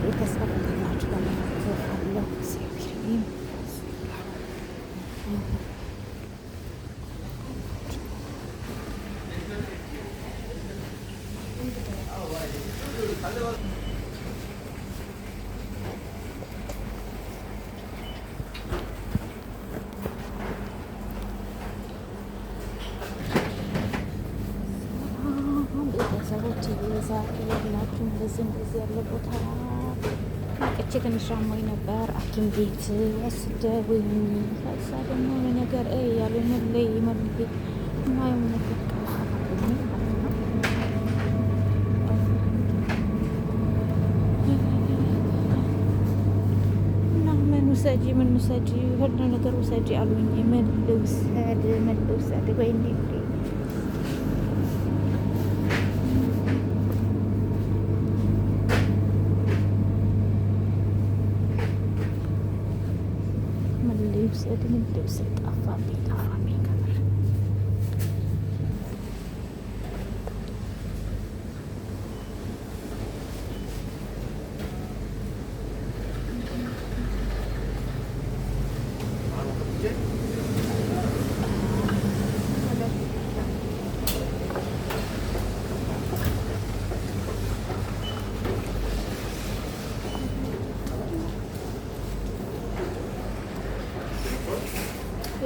ቤተሰብ ናችሁ ለማለት አለው ሴክሪም ቤተሰቦች ዛሬ የላችሁ እንደዚህ ያለ ቦታ መጥቼ ትንሽ አሞኝ ነበር። ሐኪም ቤት ወስደውኝ ከዛ ደግሞ ነገር ያሉ መለይ ማየው ነገር እና ምን ውሰጂ ሁሉ ነገር ውሰጂ አሉኝ። ምን ልውሰድ ወይ እንዴት ምን ልውሰድ ጠፋብኝ። ታራሚ ከምር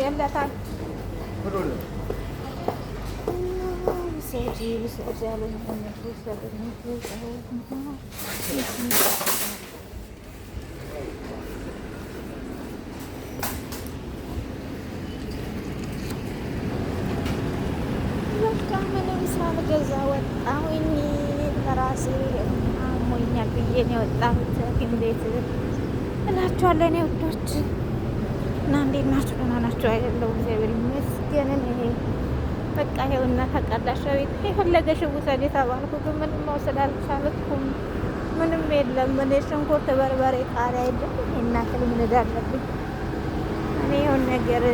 የለታል ምንም ሳልገዛ ወጣሁኝ። ለራሴ አሞኛል ብዬ ነው የወጣሁት ሐኪም ቤት እላችኋለሁ እኔ ውዶች። እና እንዴት ናችሁ? ደህና ናችሁ አይደለው? እግዚአብሔር ይመስገን። እኔ በቃ ይኸውና ተቀዳሽ ቤት የፈለገሽው ውሰድ የተባልኩ ግን ምንም መውሰድ አልቻልኩም። ምንም የለም። እኔ ሽንኩርት፣ በርበሬ፣ ቃሪያ የለም። እናክል ምን እዳለብኝ እኔ የሆነ ነገር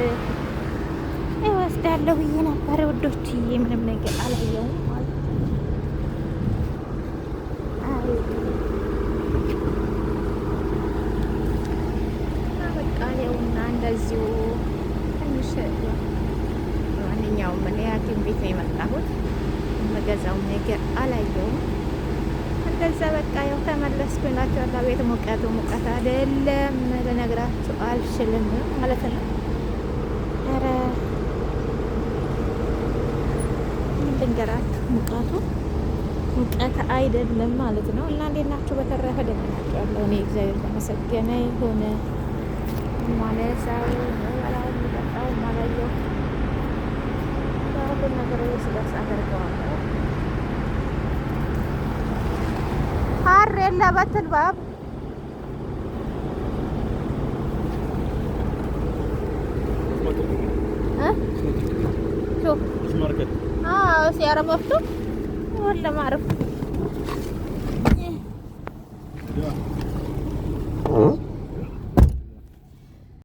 እወስዳለሁ ብዬ ነበር ውዶችዬ። ምንም ነገር አላየሁም ማለት ነው። በቃ እንደዚሁ ትንሽ ማንኛውም እኔ ሐኪም ቤት ነው የመጣሁት። የምገዛው ነገር አላየሁም። እንደዛ በቃ ያው ተመለስኩ እላችኋለሁ። ቤት ሙቀት አይደለም ልነግራችሁ አልችልም ማለት ነው። ኧረ ልንገራችሁ ሙቀት አይደለም ማለት ነው። እና እንዴት ናችሁ? በተረፈ ደህና ናችሁ? ያለው እኔ እግዚአብሔር የተመሰገነ ይሁን። ማለሳው ወላው የሚጠጣው ማላየው ሁሉ ነገር ስደርስ አደርገዋለሁ። ሀር የለበት ልባብ ሲያረመፍቱ ወለ ማረፍ